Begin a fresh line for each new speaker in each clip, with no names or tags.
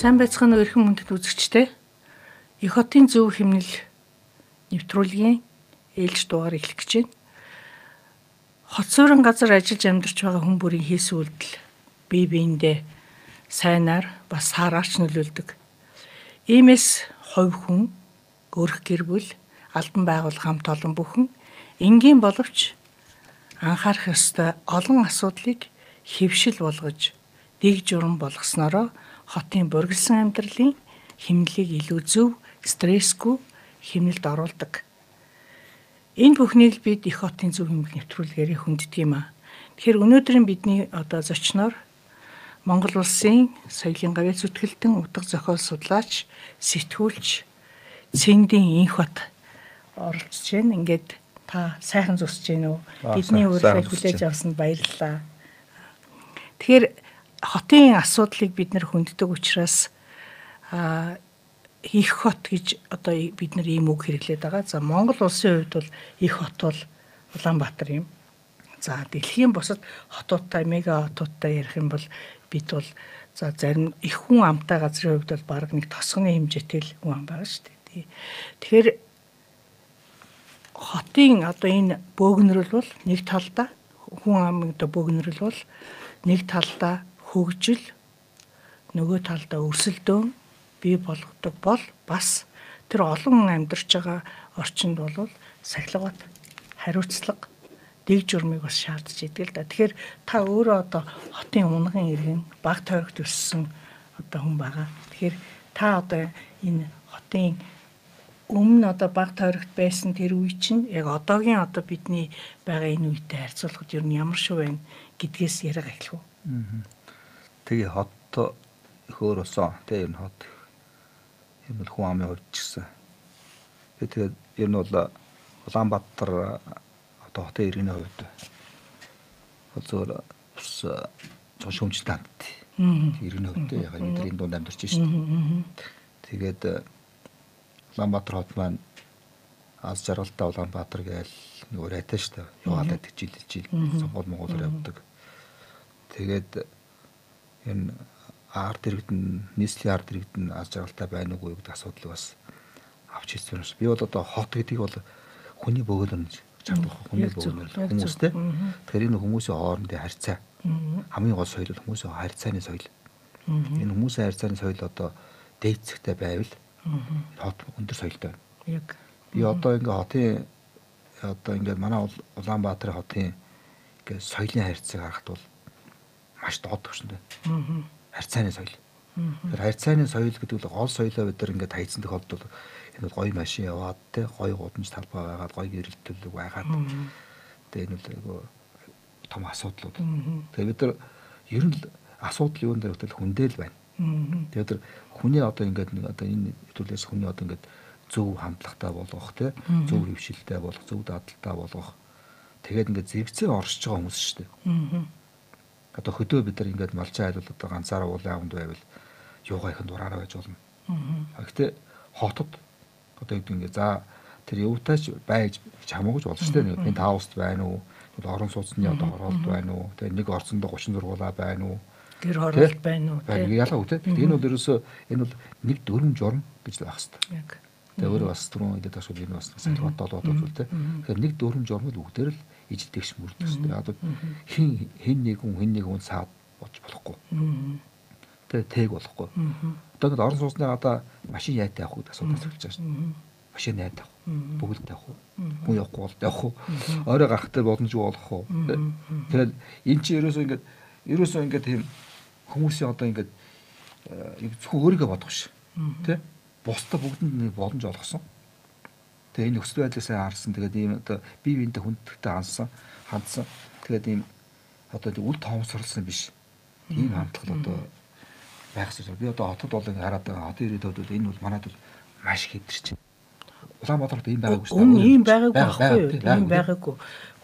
Сайн байцгаана уу эрхэм мөндөд үзэгчдээ. Их хотын зөв хэмнэл нэвтрүүлгийн ээлж дугаар эхлэх гэж байна. Хот суурин газар ажиллаж амьдарч байгаа хүн бүрийн хийсэн үйлдэл бие биендээ сайнаар бас саараарч нөлөөлдөг. Иймээс хувь хүн, өрх гэр бүл, албан байгууллага хамт олон бүхэн энгийн боловч анхаарах ёстой олон асуудлыг хэвшил болгож дэг журам болгоснороо хотын бургалсан амьдралын хэмнэлийг илүү зөв, стрессгүй хэмнэлд оруулдаг. Энэ бүхнийг бид их хотын зөв хэмнэл нэвтрүүлгээр хүнддэг юм аа. Тэгэхээр өнөөдрийн бидний зочноор Монгол улсын соёлын гавьяа зүтгэлтэн утга зохиол судлаач, сэтгүүлч Цэндийн Инх бат оролцож байна. Ингээд та сайхан зусж байна уу? Бидний урилгыг хүлээж авсанд баярлалаа. Тэгэхээр хотын асуудлыг бид нар хүнддэг учраас их хот гэж бид нар ийм үг хэрэглээд байгаа. За Монгол улсын хувьд бол их хот бол Улаанбаатар юм. За дэлхийн бусад хотуудтай, мега хотуудтай ярих юм бол бид бол за зарим их хүн амтай газрын хувьд бол баг нэг тосгоны хэмжээтэй л хүн ам байгаа шүү дээ. Тэгэхээр хотын энэ бөөгнөрөл бол нэг талдаа хүн амын бөөгнөрөл бол нэг талдаа хөгжил, нөгөө талдаа өрсөлдөөн бий болгодог бол бас тэр олон хүн амьдарч байгаа орчинд бол сахилгат хариуцлага дэг журмыг бас шаардж идэг л да. Тэгэхээр та өөрөө хотын унган иргэн баг тойрогт өссөн хүн байгаа. Тэгэхээр та энэ хотын өмнө баг тойрогт байсан тэр үе чинь яг одоогийн бидний байгаа энэ үетэй харьцуулахад ер нь ямар шүү вэ гэдгээс яриа эхлэх үү?
Тэгээ хот хөөр усан тэгээ энэ хот юм бол хүн амын хувьд ч гэсэн. Тэгээд ер нь бол Улаанбаатар хотын иргэний хувьд зөвөр шүүмжтэй хамт иргэний хувьд яг бидний дунд амьдарч шүү дээ. Тэгээд Улаанбаатар хот маань аз жаргалтай Улаанбаатар гээл нэг урайтай шүү дээ. Яваалаад жил сонгол Монголоор явдаг. Тэгээд энэ арт иргэдэн нийслэлийн арт иргэдэн аз жаргалтай байна уугүй гэдэг асуудлыг бас авч хэлсэн юм шиг. Би бол хот гэдгийг бол хүний бөөгнөр чардах хүний бөөгнөр хүмүүстэй. Тэгэхээр энэ хүмүүсийн хоорондын харьцаа хамгийн гол соёл бол хүмүүсийн харьцааны соёл. Энэ хүмүүсийн харьцааны соёл дээцэгтэй байвал хот өндөр соёлтой байна. Яг би ингээ хотын манай Улаанбаатарын хотын ингээ соёлын харьцааг харахад бол маш доод төвшөндөө. Харьцааны соёл. Тэр харьцааны соёл гэдэг нь гол соёлоо бид нар ингээд хайцсан тохиолдолд энэ бол гоё машин яваад те гоё гудамж талбай байгаад гоё гэрэлтэлэг байгаад тэгээ энэ бол том асуудлууд. Тэгээ бид нар ер нь асуудал юунд дээр хөтөл хүндэл байна. Тэгээ тэр хүний ингээд энэ төлөөс хүний ингээд зөв хандлагатай болгох те зөв хөвшилтэй болгох, зөв дадалтай болгох. Тэгээд ингээд зэрэгцээ оршиж байгаа хүмүүс шүү дээ. Хөдөө бид нар ингээд малчаа айлуулаад ганцаараа уулын амд байвал юугаа ихэн дураараа байж болно. Гэхдээ хотод ингээд за тэр юутаач байж хамаагүй болж шүү дээ. Энэ тауст байна уу? Орон сууцны оролт байна уу? Тэгээ нэг орцондоо 30 зургуулаа байна уу?
Гэр хороолт байна уу?
Ялгаа үү те. Энэ бол ерөөсөө энэ бол нэг дүрм журм гэж байх хэрэгтэй. Яг. Тэгээ өөрөө бас түрүүн хэлээд байгаа шүү энэ бас салбарт болоод үзвэл те. Тэгэхээр нэг дүрм журмыг бүгдээр л ижидэгш мөрдөг шүү дээ. Хин нэг хүн саад болж болохгүй. Тэгээ тэг болохгүй. Одоо орон сууцны машин яатай явах гэдэг асуудал эхэлж байгаа шүү дээ. Машин яатай явах. Бүгд явах уу? Хүн явахгүй бол явах уу? Орой гарахтай боломжгүй болох уу? Тэгэхээр эн чинь ерөөсөө ингээд тийм хүмүүсийн ингээд зөвхөн өөрийгөө бодох ш. Тэ? Бусдад бүгдэнд нэг боломж олгосон. Тэгээ энэ өсвөр байдлыг сайн харсан. Тэгээд ийм бие биентэй хүндэтгтэй хандсан. Тэгээд ийм үл тоомсорлсон биш. Ийм хандлага байх хэрэгтэй. Би хотод бол хараад байгаа хотын ирээдүйд бол энэ бол манайд бол маш хэвтэрч байна. Улаанбаатарт ийм байгаагүй шүү дээ.
Ийм байгаагүй байхгүй юу? Ийм байгаагүй.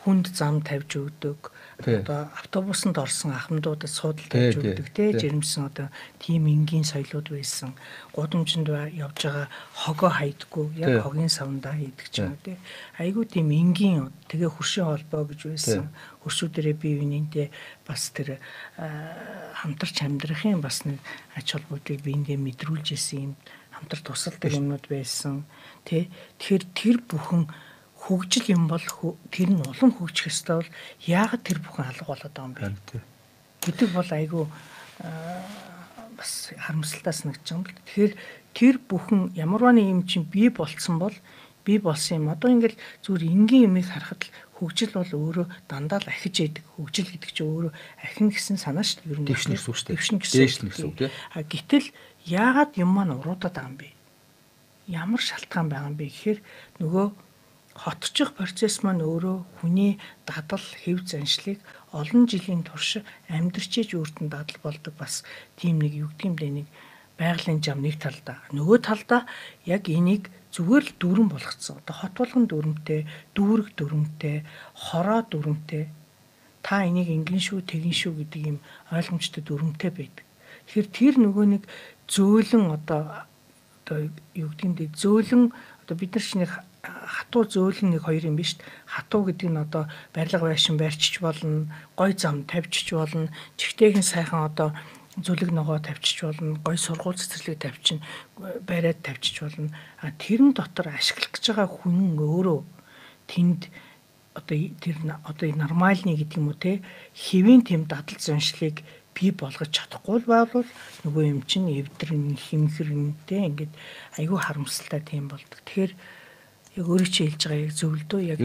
хүнд зам тавьж өгдөг. Одоо автобусанд орсон ахмадуудад суудал тавьж өгдөг те жирэмсэн одоо тийм энгийн соёлууд байсан. Гудамжинд явж байгаа хогоо хайдаггүй яг хогийн савндаа хийдэг ч юм уу те. Айгуу тийм энгийн тэгээ хөршийн холбоо гэж байсан. Хөршүүдэрээ бие биенийдээ бас тэр хамтарч амьдрахын бас нэг ач холбогдыг биендээ мэдрүүлж исэн юм хамтар тусалдаг юмнууд байсан. Тэгэхээр тэр бүхэн хөгжил юм бол тэр нь улам хөгжих ёстой бол яагаад тэр бүхэн алга болоод байгаа юм бэ? Гэдэг бол айгүй бас харамсалтай санагдаж байгаа юм л. Тэгэхээр тэр бүхэн ямарваа нэг юм чинь бий болцсон бол бий болсон юм. Одоо ингээл зүгээр энгийн юмыг харахад л хөгжил бол өөрөө дандаа л ахиж яадаг. Хөгжил гэдэг чинь өөрөө ахин гэсэн санаа шүү дээ. Ер нь
дэвшнэ гэсэн үг шүү дээ.
Дэвшнэ гэсэн үг тийм. Гэтэл яагаад юм маань уруудаад байгаа юм бэ? Ямар шалтгаан байгаа юм бэ гэхээр нөгөө хотчих процесс маань өөрөө хүний дадал хэв заншлыг олон жилийн турш амьдрчиж үрдэн дадал болдог бас тийм нэг юу гэдэм бэ нэг байгалийн зам нэг талдаа. Нөгөө талдаа яг энийг зүгээр л дүрэн болгоцсон. Одоо хот болгон дүрмтэй, дүүрэг дүрмтэй, хороо дүрмтэй. Та энийг ингэн шүү, тэгин шүү гэдэг юм ойлгомжтой дүрмтэй байдаг. Тэгэхээр тэр нөгөө нэг зөөлөн одоо юу гэдэм бэ зөөлөн одоо бид нар чинь хатуу зөөлөн нэг хоёр юм биш үү? Хатуу гэдэг нь одоо барилга байшин барьчиж болно, гой зам тавьчих болно, чихтэйхэн сайхан одоо зүлэг ногоо тавьчих болно, гой сургууль цэцэрлэг тавьчин бариад тавьчих болно. Тэрэн дотор ашиглах гэж байгаа хүн өөрөө тэнд одоо нормальны гэдэг юм уу те хэвийн тэм дадал заншлыг бий болгож чадахгүй бол нөгөө юм чинь эвдрэн хэмхэрнтэй ингээд айгүй харамсалтай тийм болдог. Тэгэхээр яг өөрөө чи хэлж байгаа яг зөвлөдөө яг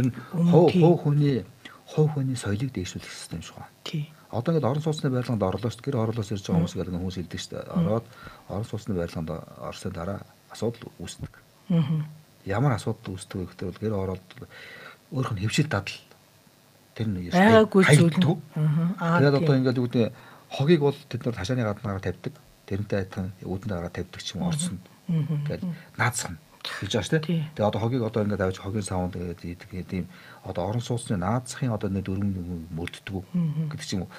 хов хүний соёлыг дээшлүүлэх хэрэгтэй юм шиг байна.
Тий.
Одоо ингээд орон сууцны барилганд орлооч гэр орлоос ирж байгаа хүмүүс гэдэг хүмүүс хэлдэг шүү дээ. Ороод орон сууцны барилганд орсны дараа асуудал үүсдэг. Ямар асуудал үүсдэг вэ гэхээр гэр ороод өөрөх нь хөвшил дадал тэр нь
хайрладаг.
Тэгээд одоо ингээд юу гэдэг хогийг бол тэд нар хашааны гаднаараа тавьдаг. Тэрнтэй адилхан үүдэн дараа тавьдаг ч юм орсон. Тэгээд наацхан гэж байгаа шүү дээ. Тэгээд одоо хогийг одоо ингээд авч хогийн савнд тэгээд ийм одоо орон сууцны наацхын одоо нэг дөрвөн мөрддөг гэдэг ч юм уу.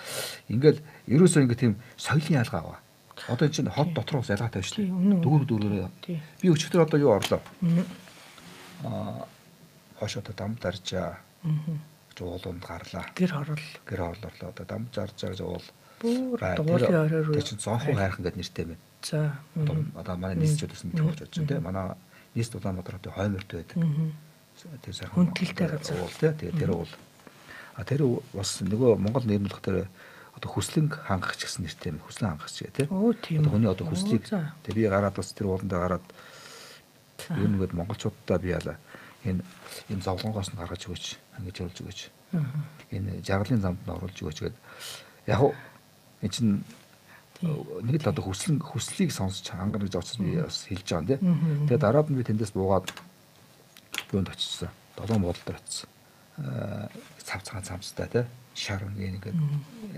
Ингээд ерөөсөө ингээд тийм соёлын ялгаа аваа. Одоо энэ чинь хот дотроос ялгаатай шүү дээ. Дүүрээрээ. Би өчигдөр одоо юу орлоо. Хойш одоо дам даржаа. Жуулуунд гарлаа.
Гэр
орлоо. Одоо дам зарж уул.
Дуулын оройр.
Тэр чинь зонхон хайрхан гэдэг нэртэй байна.
За.
Одоо манай нийсчүүд бас мэдэх болж байна тийм. Манай нийс Улаанбаатар хотын хойморт байдаг. Тэр сайхан
хүндэлтэй газар
уул тийм. Тэгээд тэр уул. Тэр бас нөгөө Монгол нэр нөлөх дээр одоо хүслэнг хангах ч гэсэн нэртэй юм. Хүслэн хангах ч тийм. Одоо хүний одоо хүслийг тэг би гараад бас тэр ууландаа гараад ер нь гээд монголчуудаа би яалаа энэ зовлонгоос нь гаргаж өгөөч, ингэж оруулж өгөөч. Энэ жаргалын замд нь оруулж өгөөч гээд яг энэ чинь нэг л одоо хүслийг сонсч хангана гэж очиж би бас хэлж байгаа юм тийм. Тэгээд дараад нь би тэндээс буугаад бөөнд очижсан. Долоон буудалд очижсан. Цавцгаан цамцтай тийм. Шар ингээд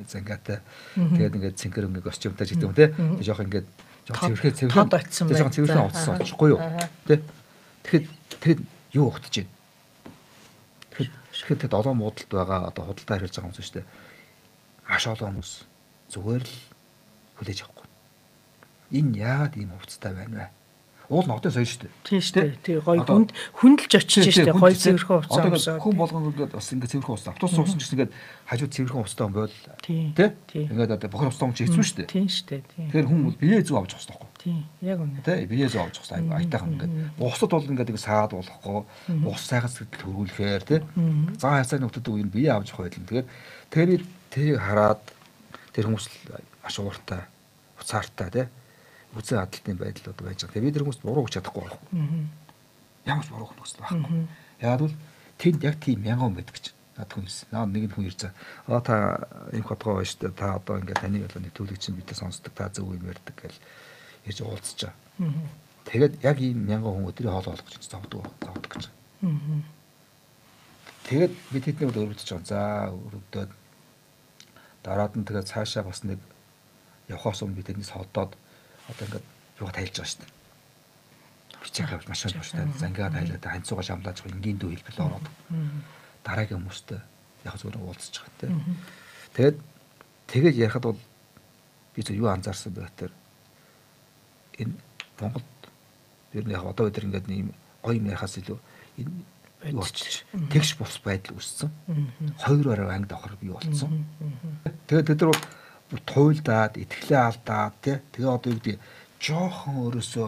зангаатай. Тэгээд ингээд цэнхэр ингээд костюмтай гэдэг юм тийм. Жоох ингээд цэвэрхэн утсан очихгүй юу тий. Тэгэхэд юу ухтаж байна. Тэгэхээр долоон буудалд байгаа одоо худалдаа харьж байгаа хүмүүс шүү дээ. Маш олон хүмүүс зүгээр л хүлээж авахгүй. Энэ яагаад ийм хувцастай байна вэ? Уул нь одын соёл шүү дээ.
Тийм шүү дээ. Тий гоё хүндэлж очиж шүү дээ. Гоё цэвэрхэн хувцас авсан.
Хүн болгоно ингээд бас ингээд цэвэрхэн хувцас. Автобус суусан ч гэсэн ингээд хажууд цэвэрхэн хувцастай юм бол тий. Ингээд одоо бохор хувцас чи хэцүү шүү дээ.
Тийм шүү дээ.
Тэгэхээр хүн бие зүү авч явах хэрэгтэй.
Тий. Яг үнэ.
Тий бие зүү авч явах хэрэгтэй. Айтайхан ингээд бусад бол ингээд саад болохгүй ус сайхан сэтгэл хөргүүлэхээр тий. Зан хайцааны нөхдөд үеийн бие авч явах байлаа. Тэгэхээр тэрийг хараад тэр хүмүүс маш ууртай, уцаартай тий. Үзэн хадалтын байдлууд байж байгаа. Тэгээ бид нар хүмүүст буруу гэж чадахгүй байхгүй. Ямар ч буруу хүмүүс байхгүй. Яагаад бол тэнд яг тийм мянган байдаг гэж надад хүн хэлсэн. Наа нэг хүн ирж байгаа. Та ийм хотгоо байна шүү дээ. Та одоо ингээд таны болоо нэвтрүүлэг чинь бидээ сонсдог. Та зөв юм ярьдаг гэж ирж уулзч байгаа. Тэгээд яг ийм мянган хүн өдрийн хоол олох гэж зовдөг гэж. Тэгээд бид тэдний өрөвдөж байгаа. За өрөвдөд дараад нь тэгээд цаашаа бас нэг явхаас өмнө бид тэднээс холдоод одоо ингээд юугаа тайлж байгаа шүү дээ. Бичиг авч маш их байна. Зангаа тайлаад ханцууга шамлааж энгийн дүү хэлбэл ороод. Дараагийн хүмүүстэй яг зөвөр уулзж байгаа те. Тэгээд ярихад бол би зөв юу анзаарсан бэ гэхээр энэ Монголд ер нь яг одоо өдөр ингээд ийм гоё юм ярихаас илүү энэ болчих. Тэгш бус байдал үүссэн. Хоёр орой ангид авахар бий болсон. Тэгээд тэд нар бол туйлдаад, итгэлээ алдаад тий. Тэгээ одоо юу гэдэг жоохон өөрөөсөө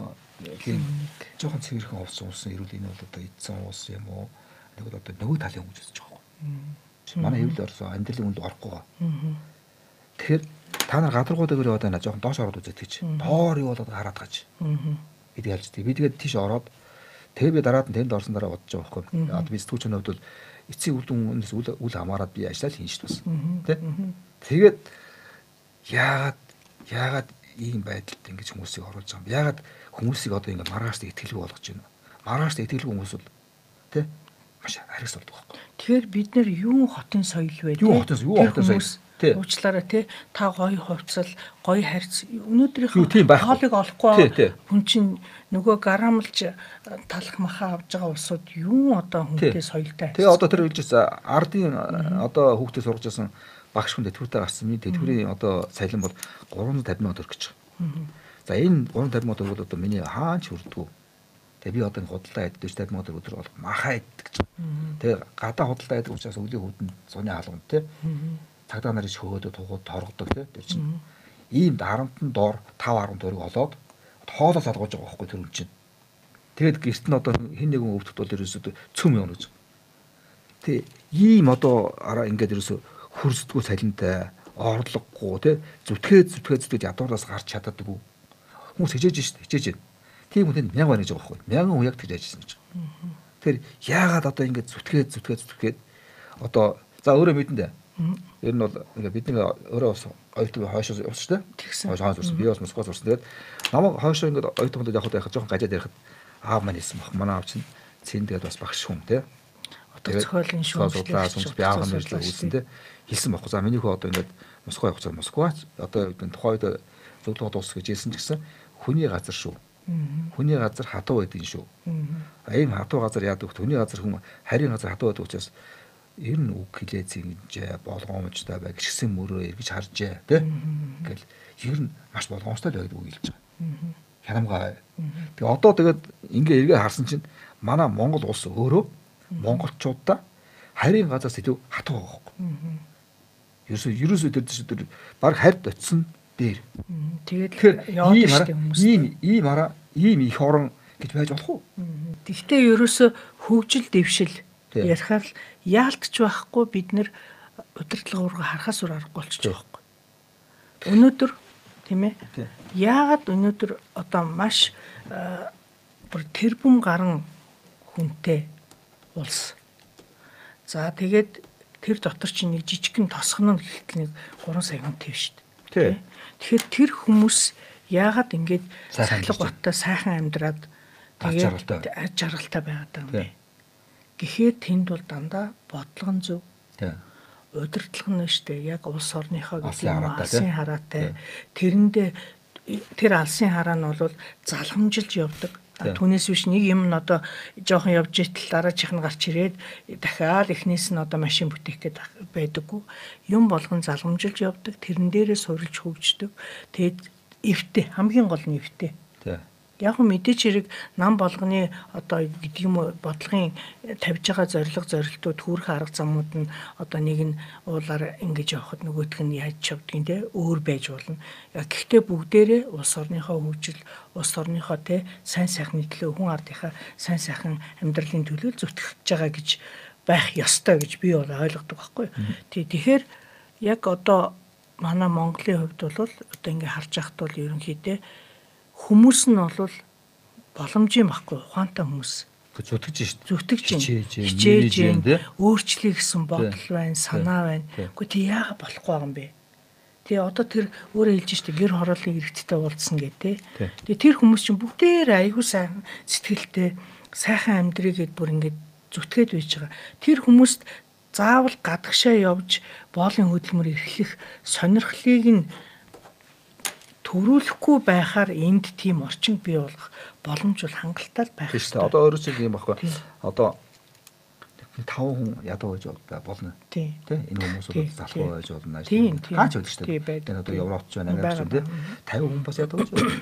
жоохон цэвэрхэн овсон ирүүл энэ бол одоо эдсэн уус юм уу? Нэг одоо нөгөө талын хүмүүс үзэж байгаа юм. Манай хэвлэл орсон амьдралын үнд орохгүй байгаа. Тэгэхээр та нар гадаргуудаа гэрээ одоо жоохон доош ороод үзээд гэж. Доор юу болоод хараад гаж. Бид ялж тий. Би тэгээд тийш ороод тэгээ би дараад нь тэнд орсон дараа бодож байгаа байхгүй. Одоо би сэтгүүлчийн хувьд бол эцсийн үр дүнээс үл хамааран би ажиллаад хийн шүү дээ. Тий. Тэгээд яагаад ийм байдалд ингэж хүмүүсийг оруулж байгаа юм. Яагаад хүмүүсийг одоо ингэ маргааштай итгэлгүй болгож байна. Маргааштай итгэлгүй хүмүүс бол тий маш харгас болдог байхгүй.
Тэгэхээр бид нэр юу хотын соёл вэ?
Юу хотын соёл?
Уучлаарай тий. Та гоё хувцал, гоё харьц өнөөдрийнхөө хоолыг олохгүй хүн чинь нөгөө гарамлж талах махаа авж байгаа улсууд юу одоо хүнтэй соёлтой.
Тэгээ одоо тэр хэлжсэн ардын одоо хүүхдээ сургаж байсан багш хүн тэтгэвртэй гарсан. Миний тэтгэврийн одоо сайлан бол 350 мянга төгрөг гэж байгаа. За энэ 350 мянга төгрөг одоо миний хаач хүрдгүү. Тэгээ би одоо энэ худалдаа яддаг 50 мянга төгрөг өдөр бол махаа яддаг гэж. Тэгээ гадаа худалдаа яддаг учраас өлийн хүүдэн цоны хаалганд тий. Цагдаа нар ич хөөдөө тугууд торгодог тий. Тэр чинь ийм дарамтан доор 5-10 төгрөг олоод хоолоо салгаж байгаа байхгүй тэр үн чинь. Тэгээд гэрт нь одоо хин нэгэн өвдөлт бол ерөөсөө цөм юм гэж. Тэ ийм одоо араа ингээд ерөөсөө хөрсдгөө салинтай орлогогүй тий зүтгээд ядуураас гарч чаддаггүй хүмүүс хичээж байна. Тийм хүнд 1000 байна гэж байгаа байхгүй. 1000 хүн яг тэгж ажилласан гэж. Тэр яагаад одоо ингээд зүтгээд одоо за өөрөө мэдэндээ. Ер нь бол ингээд бидний өөрөө бас оюутан хойшоос явсан шүү дээ. Хойшоос урсан. Би бас Москваас урсан. Тэгээд намайг хойшоо ингээд оюутан хүнд явахад жоохон гажаад ярихад аав маань хэлсэн баг. Манай аав чинь цэн тэгээд бас багш хүн тий.
Одоо зохиолын
шүүмжлэл би аав маань ярьж үзсэн тий. Хэлсэн баггүй. За миний хөө одоо ингээд Москва явах цаг Москва одоо тухайн үед зөвлөгөө дуус гэж хэлсэн ч гэсэн хүний газар шүү. Хүний газар хатуу байдгийн шүү. Ийм хатуу газар яадаг хүний газар хүн харийн газар хатуу байдаг учраас ер нь үг хэлээ зинжээ болгоомжтой бай гिचсэн мөрөө эргэж харжээ тий. Ингээл ер нь маш болгоомжтой л байдаг үг хэлж байгаа. Хянамгаа. Тэгээ одоо тэгээд ингээ эргээ харсан чинь манай Монгол улс өөрөө монголчуудаа харийн газраас илүү хатуу байгаа байхгүй. Ерөөсөө тэр баг харьд очисон дээр.
Тэгээд яваад штэ хүмүүс.
Ийм их орон гэж байж болох уу?
Тэгтээ ерөөсөө хөгжил дэвшил ярихаар л яалтч байхгүй бид нэр удирдлага руу харахаас өөр аргагүй болчих жоохгүй. Өнөөдөр тийм ээ. Яагаад өнөөдөр одоо маш бүр тэрбум гарan хүнтэй улс. За тэгээд тэр дотор чинь нэг жижигхэн тосгон нь гэхэд нэг 3 сая хүнтэй шүү дээ. Тэгэхээр тэр хүмүүс яагаад ингэж сахилга баттай сайхан амьдраад тэгээд аж жаргалтай байгаад байгаа юм бэ? Гэхээр тэнд бол дандаа бодлого нь зөв. Удирдлага нь шүү дээ. Яг улс орныхоо гэдэг алсын хараатай. Тэрэндээ тэр алсын хараа нь бол залхамжилж явдаг. Түүнээс биш нэг юм нь одоо жоохон явж итэл дараачих нь гарч ирээд дахиад эхнээс нь одоо машин бүтээх гээд байдаггүй. Юм болгон залгамжилж явдаг. Тэрэн дээрээ сурилж хөгждөг. Тэгээд эвтэй хамгийн гол нь эвтэй. Яг мэдээч хэрэг нам болгоны одоо гэдэг юм уу бодлогын тавьж байгаа зорилтууд хүрэх арга замууд нь одоо нэг нь уулаар ингэж явахад нөгөөх нь яаж явдгийг те өөр байж болно. Гэхдээ бүгдээрээ улс орныхоо хөгжил, улс орныхоо те сайн сайхны төлөө хүн ардынхаа сайн сайхан амьдралын төлөө зүтгэж байгаа гэж байх ёстой гэж би бол ойлгодог байхгүй. Тэгэхээр яг одоо манай Монголын хувьд бол одоо ингэ харж байхад бол ерөнхийдөө хүмүүс нь бол боломжийн байхгүй ухаантай хүмүүс зүтгэж хичээж байна өөрчлөе гэсэн бодол байна санаа байна. Гэхдээ тий яагаад болохгүй байгаа юм бэ? Тэгээ одоо тэр өөрөө хэлж штэ гэр хорооллын эрэгттэй уулзсан гэдэг. Тэгээ тэр хүмүүс чинь бүгдээр аягүй сайн сэтгэлтэй сайхан амьдрий гэд бүр ингэ зүтгээд байж байгаа. Тэр хүмүүст заавал гадагшаа явж боолын хөдөлмөр эрхлэх сонирхлыг нь төрүүлэхгүй байхаар энд тийм орчин бий болгох боломж бол хангалттай байх
хэрэгтэй. Одоо өөрөө чинь юм баггүй. Одоо 5 хүн ядуу байж болно.
Тий.
Энэ хүмүүсүүд залхуу байж болно.
Гаач
байдаг шүү дээ. Энэ одоо Европч байна, Америкч байна. 50 хүн бас ядуу байж болно.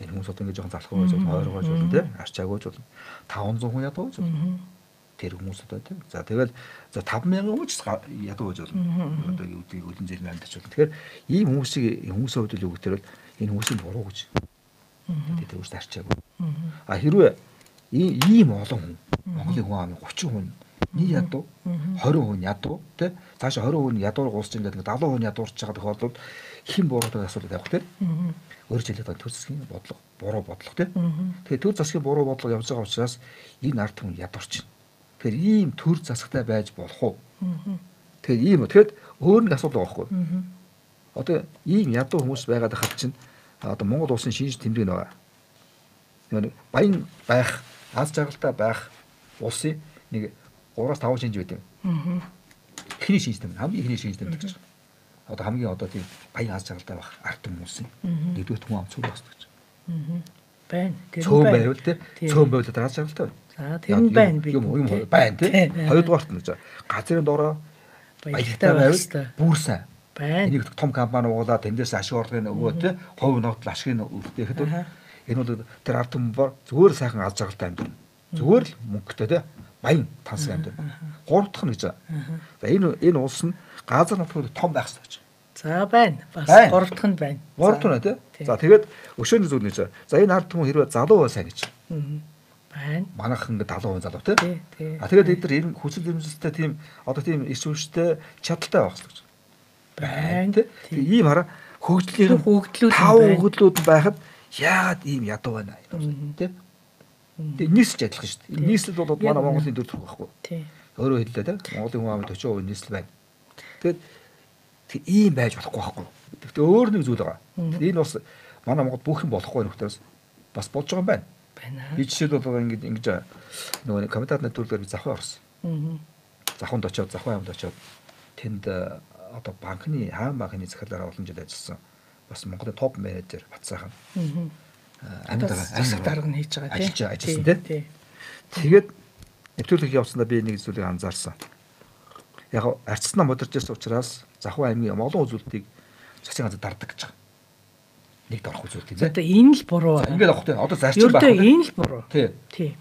Энэ хүмүүс одоо ингэ жоохон залхуу байж болно, ойргоо байж болно, арчаагүй байж болно. 500 хүн ядуу байж болно. Тэр хүмүүс одоо тийм. За тэгэл за 5,000 хүн ч ядуу байж болно. Одоо юу гэдэг өлөн зэрэг амьдч болно. Тэгэхээр ийм хүмүүсийн хувьд л юу гэхээр энэ хүмүүсийн буруу гэж. Тэгээд өөрөөс арчаагүй. Хэрвээ ийм олон хүн Монголын хүн амын 30 хүн нэг ядуу 20 хүн ядуу тий цаашаа 20 хүн ядуур уусч ингээд 70 хүн ядуурч байгаа тохиолдолд хэн буруутай асуудал явах тий өөр жилийн төр засгийн бодлого буруу бодлого тий тэгээд төр засгийн буруу бодлого явж байгаа учраас энэ ард хүн ядуурч байна. Тэгэхээр ийм төр засагтай байж болох уу? Тэгэхээр өөр нэг асуудал байгаа байхгүй. Одоо ийм ядуу хүмүүс байгаад хат чинь одоо Монгол улсын шинж тэмдэг нэг байна. Баян байх, аз жаргалтай байх улсын нэг 3-5 шинж байдаг. Эхний шинж тэмдэг, хамгийн эхний шинж тэмдэг гэж. Одоо хамгийн одоо тийм баян аз жаргалтай байх ард хүмүүс. Нэгдүгээр хүн ам цөөн басдаг гэж.
Байна.
Цөөн байвал тий. Цөөн байвал аз жаргалтай байна.
За тэр нь байна би.
Юм байна тий. Хоёрдугаарт нь газрын доороо баяртай байвал бүр сайн.
Байна.
Энийг том компани уулаад тэндээс ашиг орлогын өгөө тий. Хувь ногдол ашигын үлдээхэд энэ бол тэр ард түмэн зүгээр сайхан аз жаргалтай амьдрал. Зүгээр л мөнгөтэй тий. Баян тансаг амьдрал. Гурав дахь нь гэж. За энэ улс нь газар нутгууд том байх хэрэгтэй.
За байна. Бас гурав дахь нь байна.
Гурав дахь нь тий. За тэгээд өшөөний зүйл гэж. За энэ ард түмэн хэрвээ залуу сайн гэж.
Байна.
Манайх ингээд 70% залуу тий. Тэгээд эдгээр энэ хүсэл эрмэлзэлтэй тийм одоо тийм иш үүштэй чадaltaй байх хэрэгтэй гэж.
Байна.
Тэг ийм хараа хөгжлийн хөгжлүүд байхад яагаад ийм ядуу байна тий. Тэг нийслж адилхан шүү дээ. Нийслэл бол манай Монголын төр төрөх байхгүй. Тий. Өөрөөр хэлбэл тий Монголын хүн амын 40% нийслэл байна. Тэгээд ийм байж болохгүй байхгүй. Тэгтээ өөр нэг зүйл байгаа. Энэ бас манай Монгол бүх юм болохгүй нөхдөс бас болж байгаа юм байна. Би жишээд бол ингэж нөгөө комментарны төрлөөр би завхаа орсон. Завханд очиод завхаа аймд очиод тэнд одоо банкны хаан банкны захиалаараа олон жил ажилласан. Бас Монголын топ менежер Батсайхан.
Засаг дарга нь хийж байгаа
ажилласан тий. Тэгээд нэвтрүүлэг явуулсандаа би нэг зүйлийг анзаарсан. Яг арчснаа модерч ирсэн учраас Завхаа аймгийн олон үзүүлэлтийг засгийн газар дарддаг гэж байгаа. Нэгд орох үзүүлэлт тий.
Одоо энэ л буруу.
Ингээд авах тий. Одоо зарчим байх.
Ердөө энэ л буруу.
Тий.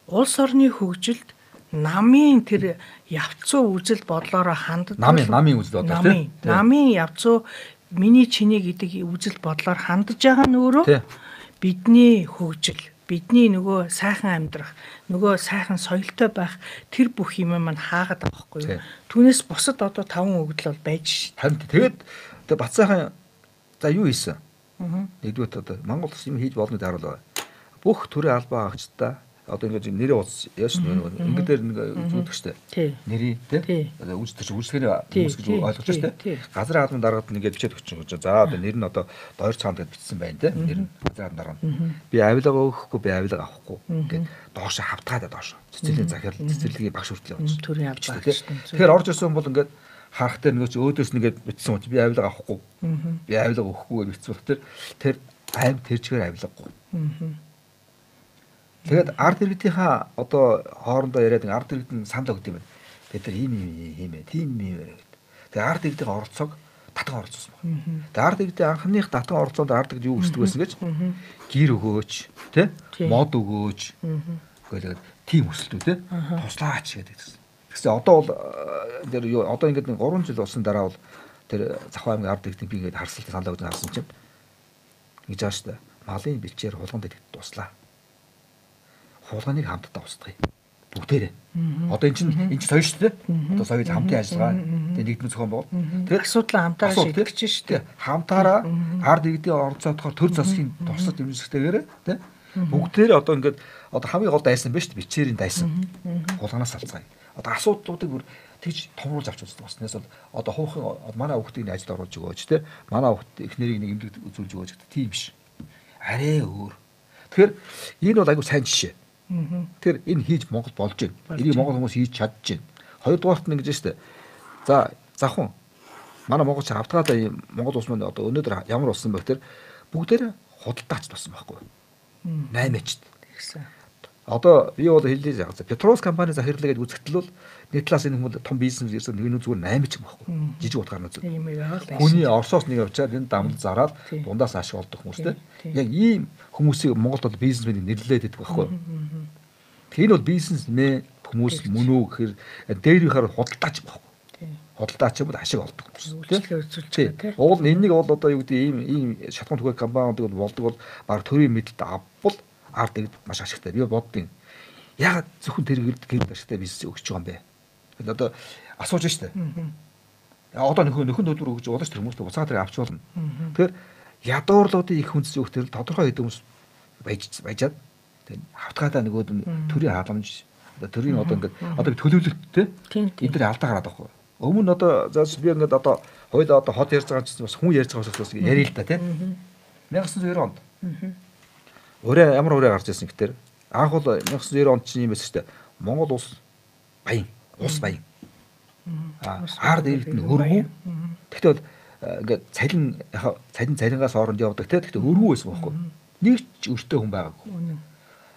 Улс орны хөгжилд намын тэр явцуу үзэл бодлороо ханддаг.
Намын үзэл бодлоо тий.
Намын явцуу миний чиний гэдэг үзэл бодлоор хандж байгаа нь өөрөө бидний хөгжил, бидний нөгөө сайхан амьдрах, нөгөө сайхан соёлтой байх тэр бүх юм маань хаагаад байгаа байхгүй юу? Түүнээс бусад одоо 5 өгдөл бол байж шээ.
Тэгээд Батсайхан за юу хийсэн? Нэгдүгээр одоо Монгол улс юм хийж болно гэдэг харуул байгаа. Бүх төрийн албаа агчдаа одоо ингэж нэрээ ууц яаш нэг дээр нэг үзүүлдэг штэ. Нэрий тий. Одоо үздэг үзлэхний хүмүүс гэж ойлгож штэ. Газрын албан дараагад нэгээд бичээд өгч байгаа. За одоо нэр нь одоо дойр цаанд гэж бичсэн байна тий. Нэр нь газрын дарга нь. Би авилга өгөхгүй, би авилга авахгүй. Ингээд доош хавтгаад доош. Цэцэрлэгийн захирал, цэцэрлэгийн багш хүртэл явуулсан.
Төрийн албаа агч.
Тэгэхээр орж ирсэн бол ингээд харах дээр нөгөө ч өөдөөс нэгээд бичсэн учраас би авилга авахгүй. Би авилга өгөхгүй гэж бичсэн. Тэр аим тэрчгээр авилгагүй. Тэгээд ард иргэдийнхаа одоо хоорондоо яриад ард иргэд нь санал өгд юм байна. Бид нар ийм тийм гэдэг. Тэгээд ард иргэдийн оролцоог татан оролцсон байна. Тэгээд ард иргэдийн анхных татан оролцоонд ард иргэд юу хүсдэг байсан гэж гэр өгөөч, тий? Мод өгөөч. Тэгээд тийм хүсэлтүүд тий? Туслаач гэдэг. Тэгсэн одоо бол тэр одоо ингээд 3 жил болсон дараа бол тэр Завхаа аймгийн ард иргэдийн би ингээд харсалт санал өгд харсан чинь ингэж байгаа шүү дээ. Малын бэлчээр хулганд идэх туслаа. Хулганыг хамтдаа устгая. Бүгдээрээ. Одоо эн чинь соёо шүү дээ. Одоо соёо хамтын ажиллагаа. Тэгээ нэгдмэл зохион байгуул. Тэгээд
асуудлаа хамтаараа шийдэх гэж шүү дээ.
Хамтаараа ард иргэдийн оролцоотойгоор төр засгийн тусад эмнэлэгтэйгээр тий бүгдээрээ одоо ингээд одоо хамгийн гол дайсан биш бичээрийн дайсан. Хулганаас алцгаая. Одоо асуудлуудыг бүр тэгж томруулж авч үздэг баснаас бол одоо хуучин манай хүүхдийг ажилд оруулж өгөөч тий манай хүүхд эхнэрийг нэг эмнэлэгт үзүүлж өгөөч гэдэг тийм биш. Арай өөр. Тэгэхээр энэ бол айгүй сайн жишээ. Тэгэхээр энэ хийж Монгол болж байна. Энийг Монгол хүмүүс хийж чадж байна. Хоёрдугаарт нь ингэж штэ. За завхан манай монголч автгаадаа Монгол улс маань одоо өнөөдөр ямар болсон бэ гэхээр бүгдээр худалдаач болсон байхгүй. 8-ачд. Одоо би бол хэлээ яг Петроус компани захирлаа гэж үзэхдээ бол нэг талаас энэ хүмүүс том бизнес ирсэн нэг нь зүгээр 8 ч юм байхгүй. Жижиг утгаар нь.
Тийм яг л.
Хүний Оросоос нэг авчаад энэ дамд зараад дундаас ашиг олдог хүмүүстэй. Яг ийм хүмүүсийг Монголд бол бизнесмен нэрлээд байдаг байхгүй. Тэгэхээр энэ бол бизнесмен хүмүүс мөн үү гэхээр дээрийнхаар худалдаач байхгүй. Худалдаач юм ашиг олдог хүмүүс. Тийм. Уул энэнийг бол одоо юу гэдэг ийм шатхан түгээх компаниуд бол болдог бол баг төрийн мэдэлд авбал ард иргэд маш ашигтай. Би боддیں۔ Яг зөвхөн тэр гэрд ашигтай бизнес өгч байгаа юм бэ. Тэгэд одоо асууж штэ. Одоо нөхөн төлбөр өгч удаж тэр хүмүүст уцаа тэр авч болно. Тэгэхээр ядуурлуудын их хүнс зөвх тэр тодорхой хэдэн хүмүүс баяжаад тэр хавтгаадаа нөгөөд төрийн халамж төрийн одоо ингээд одоо төлөвлөлттэй эдгээр алдаа гараад байхгүй. Өмнө нь одоо зааш би ингээд одоо хоёул одоо хот ярьж байгаа ч бас хүн ярьж байгаа учраас яриа л да тийм. 1990 онд. Ураа ямар ураа гарч ирсэн гэхээр анх бол 1990 онд чинь юм байсан шүү дээ. Монгол улс баян, улс баян. Ард иргэд нь өргөө. Тэгтээ ингээд цалингаас оронд явдаг тийм. Тэгтээ өргөө байсан байхгүй. Нэг ч өртөө хүн байгаагүй.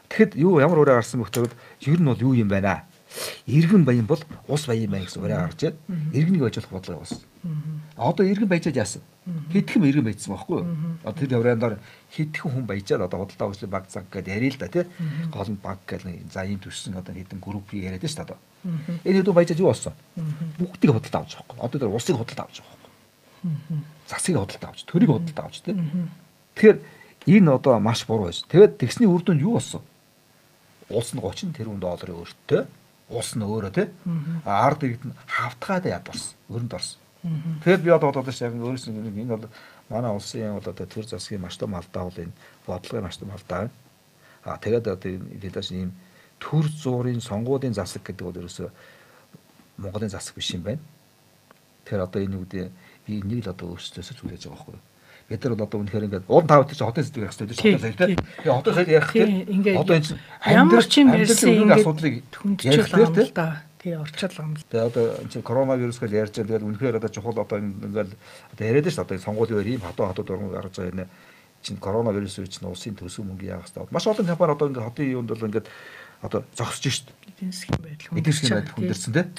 Тэгэхэд юу ямар ураа гарсан бэ гэхээр ер нь бол юу юм байна аа? Иргэн баян бол улс баян байна гэсэн ураа гарч ирээд иргэнийг ажиллах бодлого болсон. Одоо иргэн баяжаад яасан? Хэдхэн иргэн баяжсан байхгүй юу? Одоо тэр явраандаар хэдхэн хүн баяжаад одоо худалдаа үйлчлэг баг цаг гэдээ ярил л да тий. Гол нь баг гэл за ийм төссөн одоо хэдэн групп яриад шүү дээ одоо. Энэ хэдэн баяжаад юу болсон? Бүгдийг худалдаа авч байгаа байхгүй. Одоо тэр улсыг худалдаа авч байгаа байхгүй. Засгийг худалдаа авч, төрийг худалдаа авч тий. Тэгэхээр энэ одоо маш буруу байсан. Тэгээд тэгсний үр дүнд юу болсон? Улс нь 30 тэрбум долларын өртөө улс нь өөрөө тий ард иргэд нь хавтгаад ядварсан өрөнд орсон. Тэгэхээр би одоо бодож яг өөрөөс нь энэ бол манай улсын бол одоо төр засгийн маш том алдаа бол энэ бодлогын маш том алдаа байна. Тэгээд одоо энэ дэдаш ийм төр зуурын сонгуулийн засаг гэдэг бол ерөөсөө Монголын засаг биш юм байна. Тэгэхээр одоо энэ үгдээ би энийг л одоо өөрсдөөсөө зүйлээж байгаа байхгүй юу? Бид нар бол одоо үнэхээр ингээд уун тав гэж хотын сэтгэл хэвчтэй шүү дээ. Тэгээ хотын сайд ярих тийм. Одоо энэ
ямар ч юм ярьсан ингээд
асуудлыг
хүндчих юм л да. Тэгээ орчлоо юм л.
Тэгээ одоо энэ коронавирус гэж ярьж байгаа. Тэгээд үнэхээр одоо чухал одоо ингээд одоо яриад шүү дээ. Одоо сонгуулийн үеэр ийм хатууд орон гарч байгаа юм. Чин коронавирус үеч нь улсын төсөв мөнгө яах хэрэгтэй. Маш олон компани одоо ингээд хотын юунд бол ингээд одоо зогсож шүү дээ. Эдийн засгийн байдал хүндэрсэн тийм.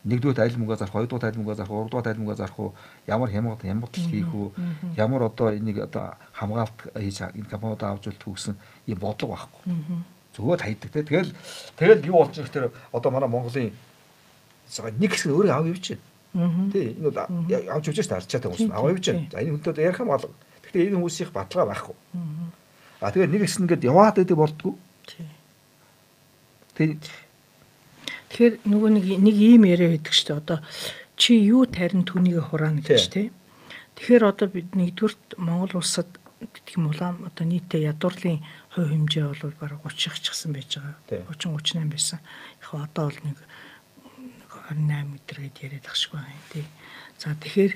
Нэгдүгээр айл мөнгө зарах, хоёрдугаар айл мөнгө зарах, гуравдугаар айл мөнгө зарах уу, ямар хямдал хийх үү, ямар одоо энийг одоо хамгаалт хийж энэ компаниудаа авч үлдэх гэсэн ийм бодлого байхгүй. Зүгээр хайдаг те. Тэгэл юу болж байгаа гэхээр одоо манай Монголын нэг хэсэг өөрөө аваа явж байна. Тий, энэ бол авч явж байгаа арчаатай хүмүүс аваа явж байна. За энэ хүнтэй ярих юм бол гэхдээ энэ хүмүүсийн баталгаа байхгүй. Тэгээд нэг хэсэг ингээд яваад байдаг болтгоо. Тий.
Тэгэхээр нөгөө нэг ийм яриа байдаг шүү дээ. Одоо чи юу тарин түүнийг хураана гэж тий. Тэгэхээр одоо бид нэгдүгürt Монгол улсад гэдэг юм уу одоо нийтээ ядуурлын хувь хэмжээ бол бараг 30-х ч гэсэн байж байгаа. 30-38 байсан. Яг одоо бол нэг 28 метр гэдээ яриад ах шиг байна тий. За тэгэхээр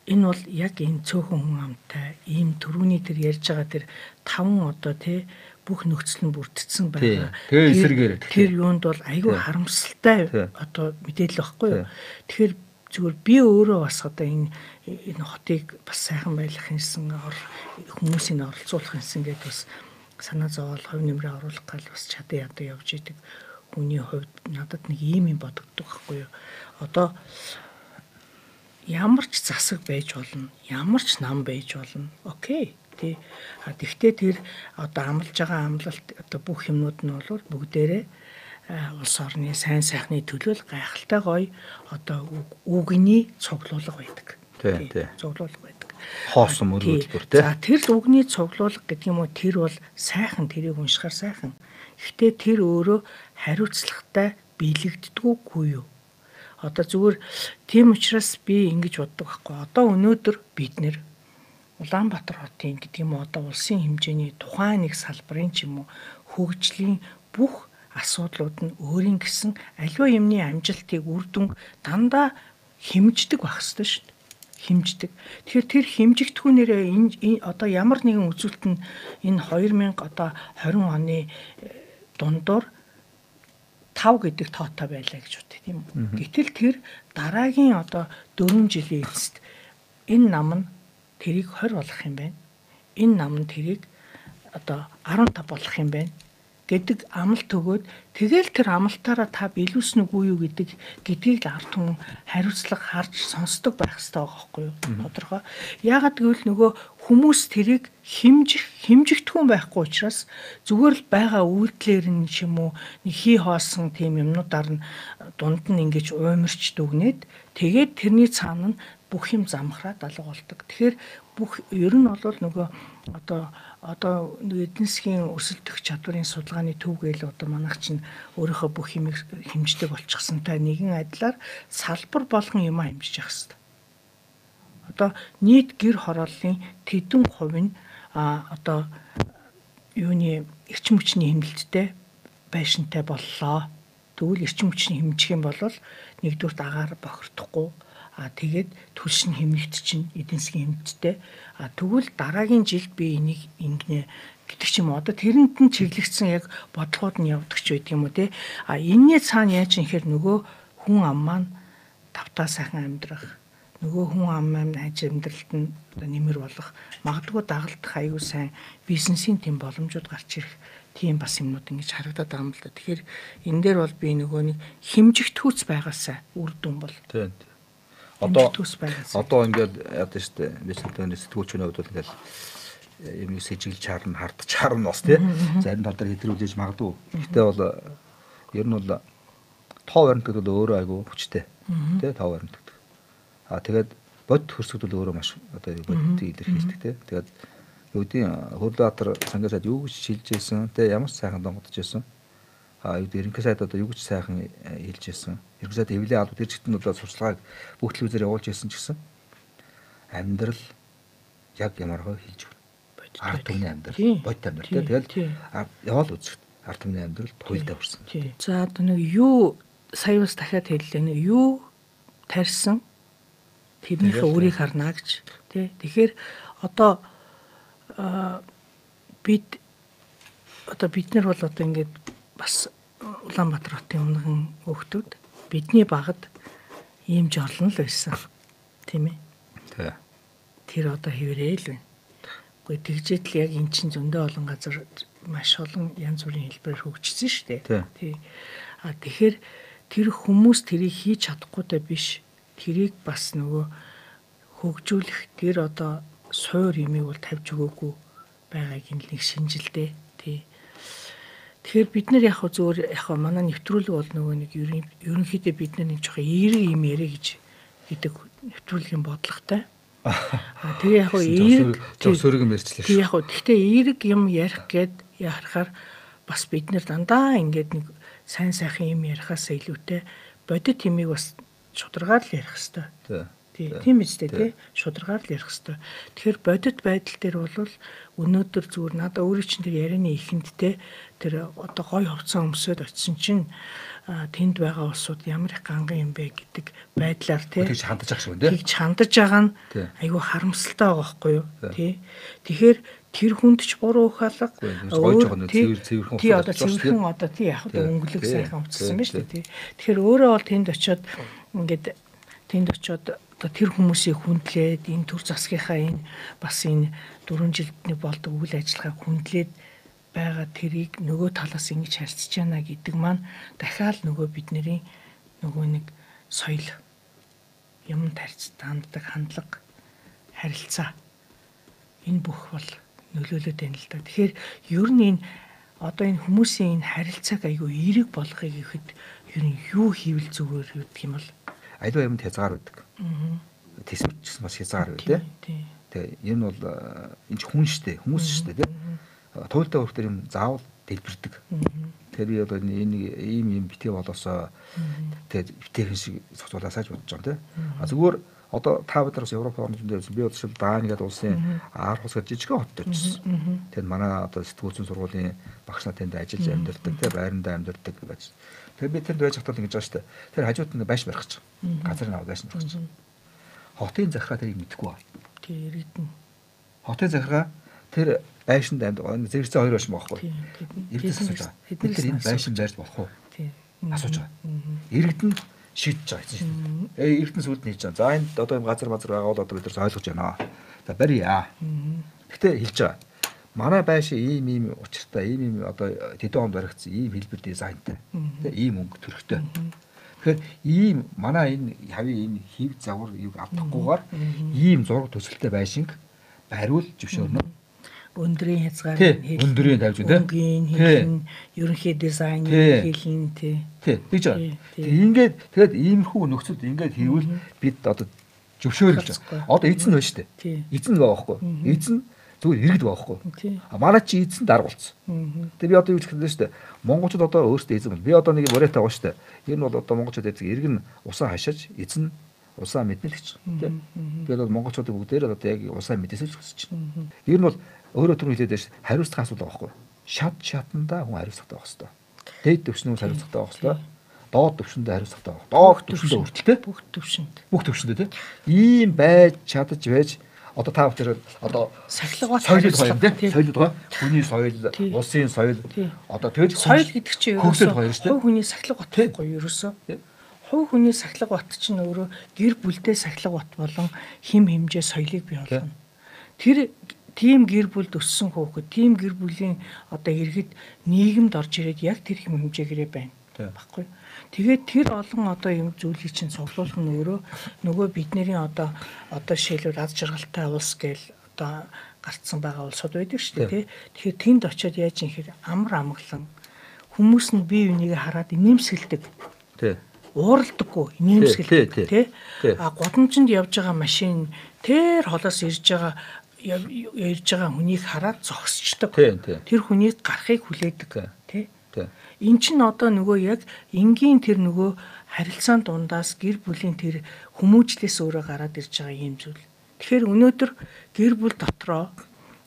энэ бол яг энэ цөөхөн хүн амтай ийм төрүүний тэр ярьж байгаа тэр 5 одоо тий бүх нөхцөл нь бүрдсэн байгаа.
Тэгээ эсэргээр.
Тэр юунд бол айгүй харамсалтай одоо мэдээлэл байхгүй юу. Тэгэхээр зүгээр би өөрөө бас одоо энэ хотыг бас сайхан байлгах юмсан хүмүүсийг оролцуулах юмсан гэдээ бас санаа зовоол хувь нэмрээ оруулах гал бас чадаа ядаа явж идэг хүний хувьд надад нэг ийм юм бодогддог байхгүй юу. Одоо ямар ч засаг байж болно, ямар ч нам байж болно. Окей. Тэгтээ тэр одоо амлаж байгаа амлалт одоо бүх юмнууд нь бол бүгдээрээ улс орны сайн сайхны төлөө гайхалтай гоё одоо үгний цуглуулга байдаг.
Тий.
Цуглуулга байдаг.
Хоосон мөрөдлбөр тий.
За тэр үгний цуглуулга гэдэг юм уу тэр бол сайхан тэрийг уншихаар сайхан. Гэхдээ тэр өөрөө хариуцлагатай биелэгддэггүй юу? Одоо зүгээр тийм учраас би ингэж боддог байхгүй. Одоо өнөөдөр бид нэр Улаанбаатар хотын гэдэг юм уу одоо улсын хэмжээний тухайн нэг салбарын ч юм уу хөгжлийн бүх асуудлууд нь өөрийн гэсэн аливаа юмны амжилтыг үр дүнг дандаа хэмждэг байх ёстой шүү дээ. Хэмждэг. Тэгэхээр тэр хэмжигдэхүүнээрээ энэ одоо ямар нэгэн үзүүлэлт нь энэ 2020 оны дундуур 5 гэдэг тоотой байлаа гэж бодъё тийм үү. Гэтэл тэр дараагийн одоо 4 жилийн эцэст энэ нам нь тэрийг 20 болгох юм байна. Энэ нам нь тэрийг одоо 15 болгох юм байна. гэдэг амлалт өгөөд тэгэл тэр амлалтаараа та биелүүлсэн үгүй юу гэдгийг л ард түмэн хариуцлага харж сонсдог байх хэрэгтэй байгаа байхгүй юу? Тодорхой. Яагаад гэвэл нөгөө хүмүүс тэрийг хэмжигдэхүүн байхгүй учраас зүгээр л байгаа үйлдэлээр нь ч юм уу нэг хий хоосон тийм юмнуудаар нь дунд нь ингэж уймарч дүгнээд тэгээд тэрний цаана нь бүх юм замхраад алга болдог. Тэгэхээр бүх ер нь бол нөгөө одоо эдийн засгийн өсөлтөх чадварын судалгааны төвгээл одоо манайх чинь өөрийнхөө бүх юмыг хэмждэг болчихсонтай нэгэн адилаар салбар болгон юм хэмжиж явах хэрэгтэй. Одоо нийт гэр хорооллын тэдэн хувь нь одоо юуны эрчим хүчний хэмнэлттэй байшинтай боллоо. Тэгвэл эрчим хүчний хэмжих юм бол нэгдүгürt агаар бохирдохгүй тэгээд түлш нь хэмнэлт чинь эдийн засгийн хэмнэлттэй тэгвэл дараагийн жилд би энийг ингэнэ гэдэг ч юм уу одоо тэрэнд нь чиглэгдсэн яг бодлогууд нь явдаг ч байдаг юм уу те энэний цаана яаж юм хэр нөгөө хүн ам маань тавтаа сайхан амьдрах нөгөө хүн ам аж амьдралд нь нэмэр болох магадгүй дагалдах аюу сайн бизнесийн тийм боломжууд гарч ирэх тийм бас юмнууд ингэж харагдаад байгаа юм л да. Тэгэхээр энэ дээр бол би нөгөө нэг хэмжигдэхүүц байгаасаа үр дүн бол
тийм одоо ингээд яадаг шүү дээ. Бизнесмен сэтгүүлчний хувьд бол ингээд юм сэжиглж харна, хардж харна бас тий. Зарим тал дээр хэдрүүлж магадгүй. Гэтэ бол ер нь бол тоо баримтад бол өөрөө айгүй хүчтэй. Тий тоо баримтад. Тэгээд бод хөрсгөд бол өөрөө маш одоо бодит илэрхийлдэг тий. Тэгээд үүдийн Хөрлөбаатар сангийн сайд юу гэж шилж ийсэн тий ямар сайхан донгодж ийсэн. Ерөнхий сайд одоо юу гэж сайхан хэлж ийсэн. Ерөнхий сайд эвлээ албад тэр чигтэн бол сурчлагыг бүх телевизээр явуулж ийсэн ч гэсэн амьдрал яг ямаргаа хэлж байна. Ард түмний амьдрал, бодит амьдрал тий. Тэгэл яваал үзэхэд ард түмний амьдрал туйлдаа хүрсэн.
За одоо нэг юу сая бас дахиад хэллээ. Нэг юу тарьсан тэрнийхээ үрийг харна гэж тий. Тэгэхээр одоо бид нар бол одоо ингээд бас Улаанбаатар хотын өмнөхөн хүүхдүүд бидний багад ийм жорлон л байсан тийм ээ.
Тий.
Тэр одоо хэврээ л байна. Гэхдээ тэгжээд л яг эн чинь зөндөө олон газар маш олон янз бүрийн хэлбэрээр хөгжсөн шүү дээ. Тий. Тэгэхээр тэр хүмүүс тэрийг хийж чадахгүйдаа биш. Тэрийг бас нөгөө хөгжүүлэх тэр одоо суур юмыг бол тавьж өгөөгүй байгааг нэг шинжилдэ. Тий. Тэгэхээр бид нар яг зүгээр яг манай нэвтрүүлэг бол нөгөө нэг ерөнхийдөө бид нар нэг жоохон эерэг юм яриа гэдэг нэвтрүүлгийн бодлоготой. Тэгээ яг эерэг
зөвсөрөг юм ярьчлаа шүү.
Тий яг гэхдээ эерэг юм ярих гээд ярахаар бас бид нар дандаа ингээд нэг сайн сайхан юм ярихаас илүүтэй бодит юмыг бас шударгаар л ярих хэрэгтэй. Тийм үстэй тий шударгаар л ярих хэрэгтэй. Тэгэхээр бодит байдал дээр бол өнөөдөр зүгээр надаа өөрөө чинь тэр ярианы ихэндтэй тэр одоо гой хувцас өмсөд очисон чинь тэнд байгаа улсууд ямар их ганган юм бэ гэдэг байдлаар тий
тэгж хандаж ах шүү дээ.
Тэгж хандаж байгаа нь айгүй харамсалтай байгаа байхгүй юу тий. Тэгэхээр тэр хүнд ч буруу ухаалаг тий одоо цэвэрхэн одоо тий яг өнгөлөг сайхан хувцсан байна шүү дээ тий. Тэгэхээр өөрөө бол тэнд очиод ингээд тэнд очиод одоо тэр хүмүүсийг хүндлээд энэ төр засгийнхаа энэ бас энэ 4 жилдний болдог үйл ажиллагааг хүндлээд байгаа тэрийг нөгөө талаас ингэж харьцаж байна гэдэг маань дахиад нөгөө бидний нөгөө нэг соёл юм тарьц танддаг хандлага харилцаа энэ бүх бол нөлөөлөд байна л да. Тэгэхээр ер нь энэ одоо энэ хүмүүсийн энэ харилцааг айгүй эерэг болгохыг ихэд ер нь юу хийвэл зүгээр юу гэх юм бол
аливаа юмд хязгаар байдаг. Тэсвэрчсэн бас хязгаар байдаг тий. Тэгээ энэ бол энэ хүн штэ хүмүүс штэ тий. Туйлдаа өрх төр юм заавал дэлбэрдэг. Тэгэхээр би одоо энэ ийм битгий болоосоо тэгээд битгийхэн шиг зохицуулаасаа ч бодож байгаа тий. Зүгээр одоо та бид нар бас Европ орнууд дээр би удаа Даани гэдэг улсын Аархус гэж жижигхэн хоттой очсон. Тэгээд манай одоо сэтгүүлчийн сургуулийн багш нар тэнд ажиллаж амьдардаг тий байрандаа амьдардаг гэж. Тэгээд би тэнд байж хатал ингэж байгаа штэ. Тэр хажууд нь байш барих гэж. Газрын аваад байш барих гэж. Хотын захиргаа тэрийг мэдэхгүй байна.
Тий иргэдэн.
Хотын захиргаа тэр байшинд амьд зэрэгцээ хоёр байшин байхгүй. Иргэдээс асууж байгаа. Бид тэр энэ байшин байрж болох уу?
Тий.
Асууж байгаа. Иргэдэн шийдэж байгаа юм шүү дээ. Иргэдэн сүлд нээж байгаа. За энд одоо юм газар байгаа бол одоо бид нар ойлгож байна. За барья. Гэтэ хэлж байгаа. манай байшин ийм учиртай, ийм одоо тэдэн онд баригдсан ийм хэлбэр дизайнтай. Тэ ийм өнгө төрхтэй. Тэгэхээр ийм манай энэ хавийн энэ хив завар юг авдахгүйгээр ийм зураг төсөлтэй байшинг бариул зөвшөөрнө.
Өндрийн хязгаар
өндрийн тавьж үү?
Өнгийн хэлэн, ерөнхий дизайн хэлэн тий.
Тэгж байгаа. Ингээд тэгээд иймэрхүү нөхцөлд ингээд хийвэл бид одоо зөвшөөрөлж байгаа. Одоо эзэн байна шүү дээ. Эзэн байгаа байхгүй. Эзэн зүгээр иргэд байгаа байхгүй. Манай чи эзэн дарга болсон. Тэгээд би одоо юу гэж хэлсэн шүү дээ. Монголчууд одоо өөрсдөө эзэн байна. Би одоо нэг мориот байгаа шүү дээ. Энэ бол одоо монголчууд эзэг иргэн усаа хашиж эзэн усаа мэднэ л гэж. Би одоо монголчуудыг бүгдээр одоо яг усаа мэдээсэй хүсэж байна. Ер нь бол өөрөө түрүү хэлээд байж хариуцлах асуудал байгаа байхгүй. Шатандаа хүн хариуцлагатай байх хэрэгтэй. Дээд төвшнөөс хариуцлагатай байх хэрэгтэй. Доод төвшөндөө хариуцлагатай байх. Доод төвшөндөө хүртэлтэй. Бүх төвшөндөө тийм. Ийм байж чадаж байж одоо та бүхэн одоо
сахилга
соёл гоё тийм. Соёл гоё. Хүний соёл, улсын соёл. Одоо тэгэл
соёл гэдэг чинь
ерөөсөө хувь
хүний сахилга бат байхгүй ерөөсөө. Хувь хүний сахилга бат чинь өөрөө гэр бүлдээ сахилга бат болон хим хэмжээ соёлыг бий болгоно. Тэр тийм гэр бүлд өссөн хүүхэд, тийм гэр бүлийн одоо иргэд нийгэмд орж ирээд яг тэр хэм хэмжээгээрээ байна. Баггүй. Тэгээд тэр олон одоо юм зүйлийг чинь цуглуулах нь нөгөө бидний одоо шилбэл аз жаргалтай улс гээл одоо гарцсан байгаа улсууд байдаг шүү дээ тий. Тэгэхээр тэнд очиод яаж юм хэр амар амгалан хүмүүс нь бие бинийгээ хараад инээмсэглэдэг.
Тий.
Ууралдаггүй, инээмсэглэдэг тий. А годамжинд явж байгаа машин тэр холоос ирж байгаа хүнийг хараад зогсчдаг. Тэр хүнийг гарахыг хүлээдэг тий. Эн чинь одоо нөгөө яг энгийн тэр нөгөө харилцаан дундаас гэр бүлийн тэр хүмүүжлээс өөрөө гараад ирж байгаа юм зүйл. Тэгэхээр өнөөдөр гэр бүл дотроо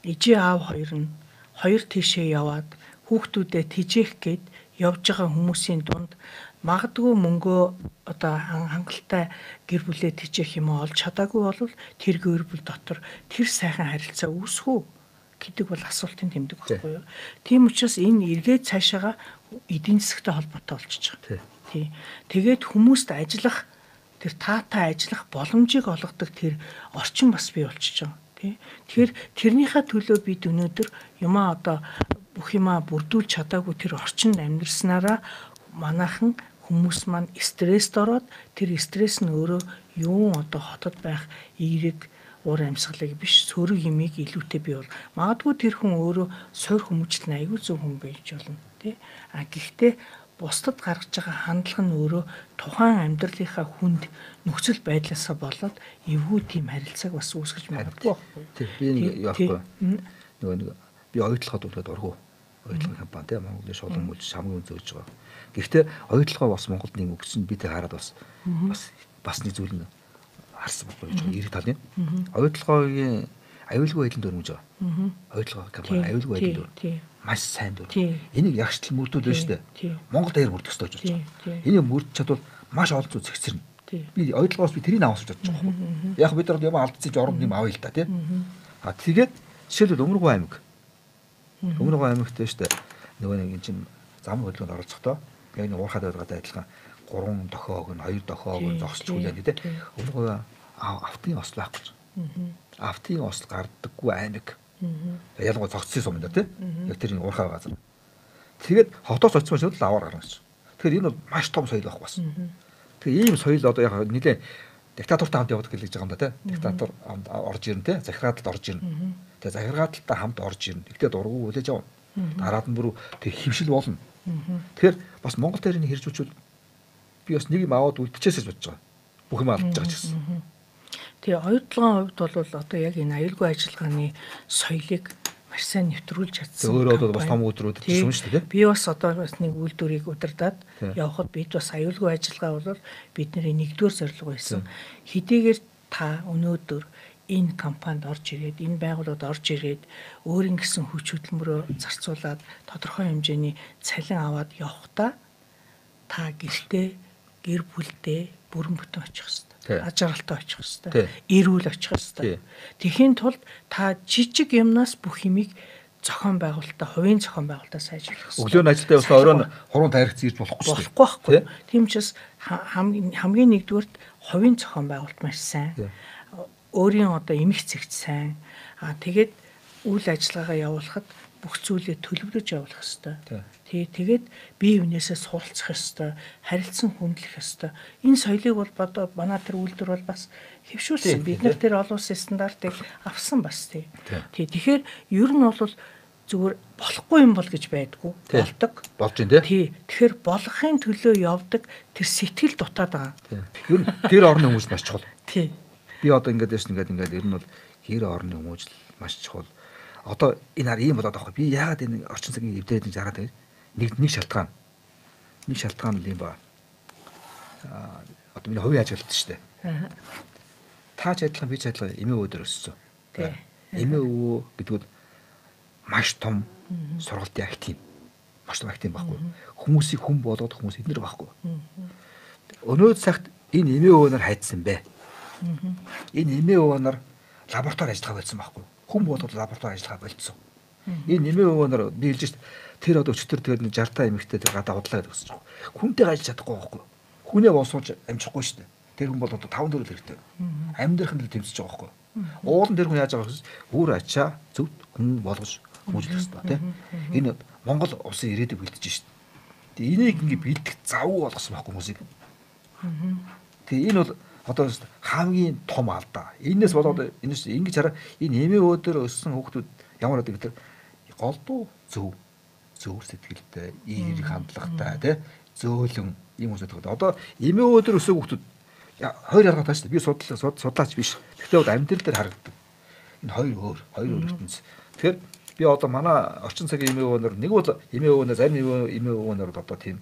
ижээ аав хоёр тийшээ яваад хүүхдүүдэд тижээх гээд явж байгаа хүмүүсийн дунд магадгүй мөнгөө одоо хангалттай гэр бүлээ тижээх юм олж чадаагүй бол тэр гэр бүл дотор тэр сайхан харилцаа үүсэх үү гэдэг бол асуултын тэмдэг байхгүй юу. Тийм учраас энэ эргээд цаашаага эдийн засагтай холбоотой болчихж байгаа. Тий. Тэгээд хүмүүст ажиллах тэр таатай ажиллах боломжийг олгодог тэр орчин бас бий болчихж байгаа. Тий. Тэгэхээр тэрнийхээ төлөө бид өнөөдөр юмаа одоо бүх юмаа бүрдүүлж чадаагүй тэр орчинд амьдрснараа манайхан хүмүүс маань стресст ороод тэр стресс нь өөрөө юу одоо хотод байх эерэг уур амьсгалыг биш сөрөг юмыг илүүтэй бий бол магадгүй тэр хүн өөрөө суур хүмүүжлэн аягүй зөв хүн байж болно тий. А гэхдээ бусдад гаргаж байгаа хандлага нь өөрөө тухайн амьдралынхаа хүнд нөхцөл байдлаасаа болоод эвгүй тийм харилцааг бас үүсгэж магадгүй байхгүй.
Тий. Би нэг яахгүй. Нөгөө би оюутлахад үлдээд орхуу. Оюутлах компани тий Монголын шулан мөлж хамгийн зөөж байгаа. Гэхдээ оюутлахаа бас Монголд нэг өгсөн би тэр хараад бас нэг зүйл нь харсан байхгүй гэж эрэг талын. Оюутлахын аюулгүй байдлын дүрмж байгаа. Оюутлах компани аюулгүй байдлын дүр. Маш сайн дүр. Энийг ягштал мөрдүүл байна шүү дээ. Монгол даяар мөрдөх ёстой гэж болж байгаа. Энийг мөрдч чадвал маш олон зүйл зэгцэрнэ. Би оюутлахаас би тэрийг авах гэж бодож байгаа юм. Яг бид нар юм алдчихж орон юм авъя л да тий. А тэгээд жишээлбэл Өмөргөө аймаг. Өмөргөө аймагт шүү дээ. Нөгөө нэг энэ чинь зам хөдөлгөөнд оролцохдоо яг нэг уурхаад байгаатай адилхан 3 дохиог нь 2 дохиог нь зогсч хүлээн гэдэг. Өмөргөө автын ослоо авах гэж. Автын осол гардаггүй аймаг. Ялангуяа цогцсон юм даа тий. Яг тэр нэг уурхаа газар. Тэгээд хотоос очсон ч л аваар гарна гэж. Тэгэхээр энэ бол маш том соёл байх бас. Тэгээ ийм соёл одоо яг нэлээ диктатортай хамт яваад гэлж байгаа юм да тий. Диктатор орж ирнэ тий. Захиргааталд орж ирнэ. Тэгээ захиргааталтай хамт орж ирнэ. Тэгтээ дургу хүлээж авна. Дараад нь бүр тэг хөвшил болно. Тэгэхээр бас Монгол дээр нэг хэржүүлчүүд би бас нэг юм аваад үлдчихээс гэж бодож байгаа. Бүх юм алдаж байгаа ч гэсэн.
Тэгээ оюутлагын хувьд бол одоо яг энэ аюулгүй ажиллагааны соёлыг маш сайн нэвтрүүлж чадсан.
Өөрөө бас том үйлдвэрүүд гэсэн шүү дээ.
Би бас одоо бас нэг үйлдвэрийг удирдаад явхад бид бас аюулгүй ажиллагаа бол бидний нэгдүгээр зорилго байсан. Хэдийгээр та өнөөдөр энэ компанид орж ирээд энэ байгууллагад орж ирээд өөрийн гэсэн хүч хөдөлмөрөө зарцуулаад тодорхой хэмжээний цалин аваад явахдаа та гэртээ гэр бүлдээ бүрэн бүтэн очих хэрэгтэй. Аз жаргалтай очих хэрэгтэй. Эрүүл очих хэрэгтэй. Тэхийн тулд та жижиг юмнаас бүх юмыг зохион байгуулалтаа, хувийн зохион байгуулалтаа сайжруулах хэрэгтэй.
Өглөө нь ажилдаа явсаа оройн хуруунд тарихц ирж болохгүй шүү дээ.
Болохгүй байхгүй. Тийм учраас хамгийн нэгдүгürt хувийн зохион байгуулалт маш сайн. Өөрийн одоо эмх зэгц сайн. Тэгээд үйл ажиллагаагаа явуулахад бүх зүйлээ төлөвлөж явуулах
Тийм.
хэрэгтэй. Тэгээд бие биенээсээ суралцах хэрэгтэй, харилцан хүндлэх хэрэгтэй. Энэ соёлыг бол бодоо манай тэр үйлдвэр бол бас хэвшүүлсэн. Бид нар тэр олон улсын стандартыг авсан бас тий. Тэгэхээр ер нь бол зүгээр болохгүй юм бол гэж байдгүй. Болдог.
Болж байна
тий. Тэгэхээр болгохын төлөө явдаг тэр сэтгэл дутаад байгаа.
Ер нь гэр орны хүмүүс маш чухал.
Тий.
Би одоо ингээд ер нь бол гэр орны хүмүүс маш чухал. Одоо энэ хар ийм болоод байгаа. Би яагаад энэ орчин цагийн эвдээд нэг зараад байна. Нэг шалтгаан. Нэг шалтгаан л юм ба. Одоо миний хувийн ажилтнаа шүү дээ. Таач адилхан би ч адилхан эмээ өвдөр өссөн. Эмээ өвөө гэдэг нь маш том сургалтын актив. Маш том актив байхгүй. Хүмүүсийг хүн болоод хүмүүс эднэр байхгүй. Өнөөдөр цагт энэ эмээ өвөнөр хайдсан бэ. Энэ эмээ өвөнөр лаборатори ажиллагаа болсон байхгүй. Хүн болоод лаборатори ажиллагаа болцсон. Энэ эмээ өвөнөр би хэлж шít тэр одоо өчтөр тэгээд 60 та эмэгтэй тэр гадаа худлаа гэдэг өсөж байгаа. Хүнтэй ажиллаж чадахгүй байхгүй. Хүнээ босууж амжихгүй шүү дээ. Тэр хүн бол одоо 5 4 хэрэгтэй. Амьдрахын дээр тэмцэж байгаа байхгүй. Уулын тэр хүн яаж байгаа гэвэл өөр ачаа зөв хүн болгож хүмүүжлэх хэрэгтэй тийм. Энэ Монгол улсын ирээдүйг бэлдэж шít. Тэгээ энийг ингээ бэлдэх завгүй болгосон байхгүй хүмүүсийг. Тэгээ энэ бол одоо хамгийн том алдаа. Энээс болоод энэс ингэж хараа энэ эмээ өөдөр өссөн хүүхдүүд ямар байдаг гэдэг голдуу зөв сэтгэлтэй, эерэг хандлагатай тий зөөлөн юм хүмүүс байдаг. Одоо эмээ өөдөр өссөн хүүхдүүд хоёр ялгаатай шүү дээ. Би судлаач биш. Гэхдээ бол амьдрал дээр харагддаг. Энэ хоёр ертөнц. Тэгэхээр би одоо манай орчин цагийн эмээ өвөнөр нэг бол эмээ өвөнөр зарим эмээ өвөнөр одоо тийм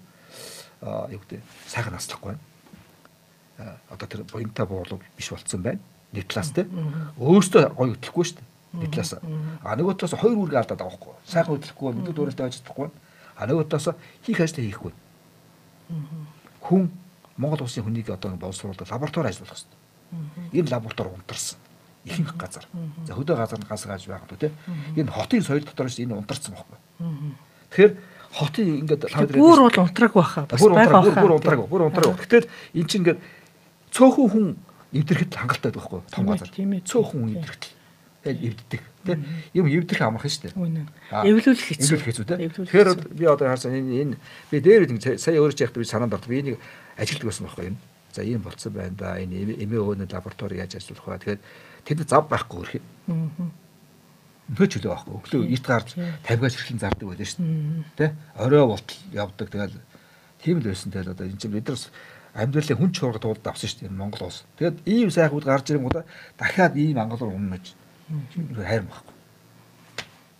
юу гэдэг сайхан наслахгүй байна. Одоо тэр буянтай буурлууд биш болцсон байна. Нэг талаас те. Өөртөө гоё хөтлөхгүй шүү дээ. Нэг талаас. Нөгөө талаас хоёр үүрэг алдаад байгаа байхгүй. Сайхан хөтлөхгүй, мэдээ дөрөлтэй байж чадахгүй. Нөгөө талаас хийх ажлаа хийхгүй. Хүн Монгол улсын хүнийг одоо боловсруулах лаборатори ажиллах хэрэгтэй. Энэ лаборатори унтарсан. Ихэнх газар. За хөдөө газар гасгааж байгаа те. Энэ хотын соёл дотор шүү энэ унтарсан байхгүй. Тэгэхээр хотын ингээд
бүр бол унтраг баха. Бас байгаа баха.
Бүр унтраг. Гэтэл эн чинь ингээд цөөхөн хүн эвдрэхэд хангалттай байдаг байхгүй том газар. Цөөхөн хүн эвдрэхэд эвддэг тийм юм эвдрэх амархан шүү дээ.
Эвлүүлэх
хэцүү тийм. Тэгэхээр би одоо харсан энэ би дээр сая өөрөө ч яхад би санаанд ордог. Би энийг ажилтдаг байсан байхгүй юм. За ийм болцсон байна да. Энэ эмээ өвөний лаборатори яаж ажиллах вэ? Тэгэхээр тэнд зав байхгүй өрхий. Нөөч хөлөө байхгүй. Өглөө ит гарч 50-аас хэрхэн зардаг байлаа шүү дээ. Тэ? Орой болтол явдаг. Тэгэл тийм л байсан. Тэгэл одоо энэ чинь бид нар амьдралын хүн чургад туулд авсан шүү дээ Монгол улс. Тэгэд ийм сайхууд гарч ирэнгүүт дахиад ийм ангалуур унаж хайр байхгүй.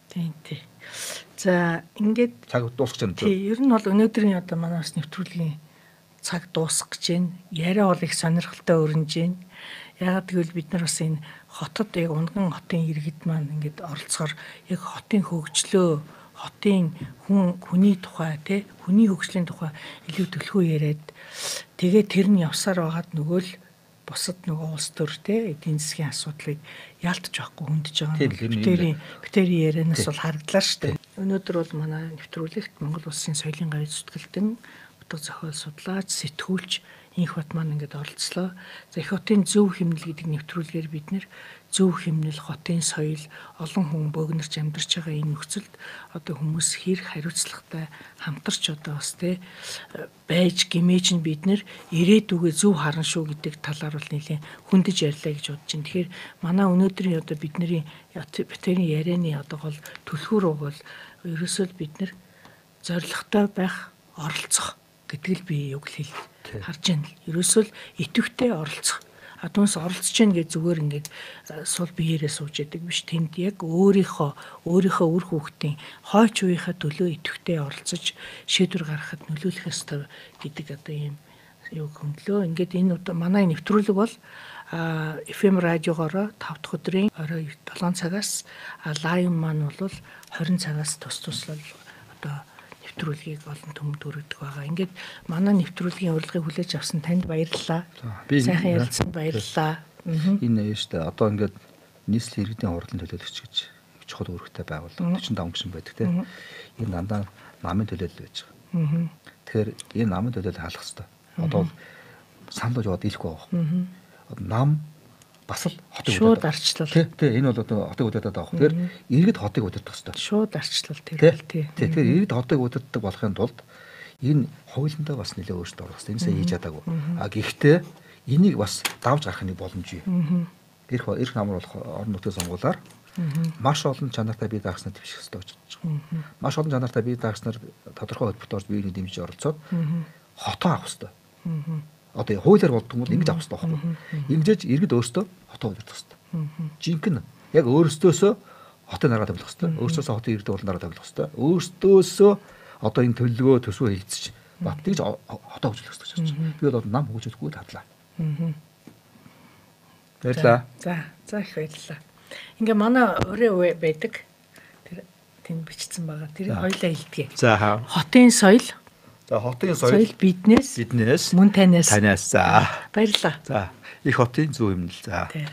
Тийм. За ингээд
цаг дуусах гэж байна.
Тийм ер нь бол өнөөдрийн одоо манай бас нэвтрүүлгийн цаг дуусах гэж байна. Яриа бол их сонирхолтой өрнөж байна. Яагаад гэвэл бид нар бас энэ хотод яг унган хотын иргэд маань ингээд оролцохоор яг хотын хөгжлөө, хотын хүний тухай тий хүний хөгжлийн тухай илүү төлхөө яриад тэгээ тэр нь явсаар байгаад нөгөө л бусад нөгөө улс төр тий эдийн засгийн асуудлыг яалтж байхгүй хөндөж байгаа. Битэрийн ярианаас бол харагдлаа шүү дээ. Өнөөдөр бол манай нэвтрүүлэгт Монгол улсын соёлын гавь зүтгэлтэн утга зохиол судлаач, сэтгүүлч Инх бат маань ингээд оролцлоо. За их хотын зөв хэмнэл гэдэг нэвтрүүлгээр бид нэр зөв хэмнэл, хотын соёл, олон хүн богинорч амьдарч байгаа энэ нөхцөлд одоо хүмүүс хэрэг хариуцлагатай хамтарч одоо бас тэ байж гимээж нь бид нэр ирээдүгөө зөв харна шүү гэдэг талаар бол нэлийн хөндөж ярьлаа гэж бодож байна. Тэгэхээр манай өнөөдрийн одоо бидний битэрийн ярианы одоо гол түлхүүр бол ерөөсөө бид нэр зоригтой байх, оролцох гэдэг л би юг хэл харж байна. Ерөөсөө л идэвхтэй оролцох. Адуунс оролцож гин гэж зүгээр ингээд сул биеэрээ сууж яадаг биш. Тэнд яг өөрийнхөө үр хүүхдийн хойч үеийнхээ төлөө идэвхтэй оролцож шийдвэр гаргахад нөлөөлөх ёстой гэдэг одоо ийм юг хөндлөө. Ингээд энэ манай нэвтрүүлэг бол FM радиогоор 5 дахь өдрийн орой 7 цагаас лайв маань бол 20 цагаас туслал одоо нэвтрүүлгийг олон төмөд өргөдөг байгаа. Ингээд манай нэвтрүүлгийн урилгыг хүлээж авсан танд баярлалаа. Сайхан ярилцсанд баярлалаа.
Энэ шүү дээ. Одоо ингээд нийслэлийн иргэдийн хурлын төлөөлөгч гэж чухал үүрэгтэй байгууллага 45 гишүүн байдаг тийм. Энэ дандаа намын төлөөлөл байж байгаа. Тэгэхээр энэ намын төлөөлөл хаалгах хэрэгтэй. Одоо санал болж яваад ийлэхгүй байгаа. Нам бас л хотыг
Шууд арчлал.
Тий, энэ бол одоо хотыг удирдах байгаа. Тэгэхээр иргэд хотыг удирдах хэрэгтэй.
Шууд арчлал тэр
Тий.
бол тий.
Тэгэхээр иргэд хотыг удирдах болохын тулд энэ хуулиндаа бас нэлээд өөрчлөлт оруулах хэрэгтэй. Энэ сая хийж чадаагүй. Гэхдээ энийг бас давж гарах нэг боломж юу? Эрх намруулах орон нутгийн сонгуулиар маш олон чанартай бие даагчнаар твших хэрэгтэй гэж бодож байгаа. Маш олон чанартай бие даагчнаар тодорхой хөтөлбөрт орж биеийг дэмжиж оролцоод хотоо авах хэрэгтэй. Одоо хуулиар болдгоо бол ингэж авах хэрэгтэй байхгүй. Ингэж иргэд өөрсдөө хотоо удирдах хэрэгтэй. Жинхэнэ яг өөрсдөөсөө хотыг нараа тавилах хэрэгтэй. Өөрсдөөсөө хотын иргэд бол нараа тавилах хэрэгтэй. Өөрсдөөсөө одоо энэ төлөвлөгөө төсвөө хэлцэж бат тэгж хотоо хөгжүүлэх хэрэгтэй гэж байна. Би бол нам хөгжүүлэхгүй татлаа. Баярлалаа.
За их баярлалаа. Ингээ манай өрөө байдаг. Тэр тэнд бичсэн байгаа. Тэрийг хоёлаа хэлдэг.
За
хотын соёл.
За хотын соёл
биднээс
биднээс
мөн танаас.
За
Баярлалаа.
за их хотын зөв юмнэл. За.
Тий.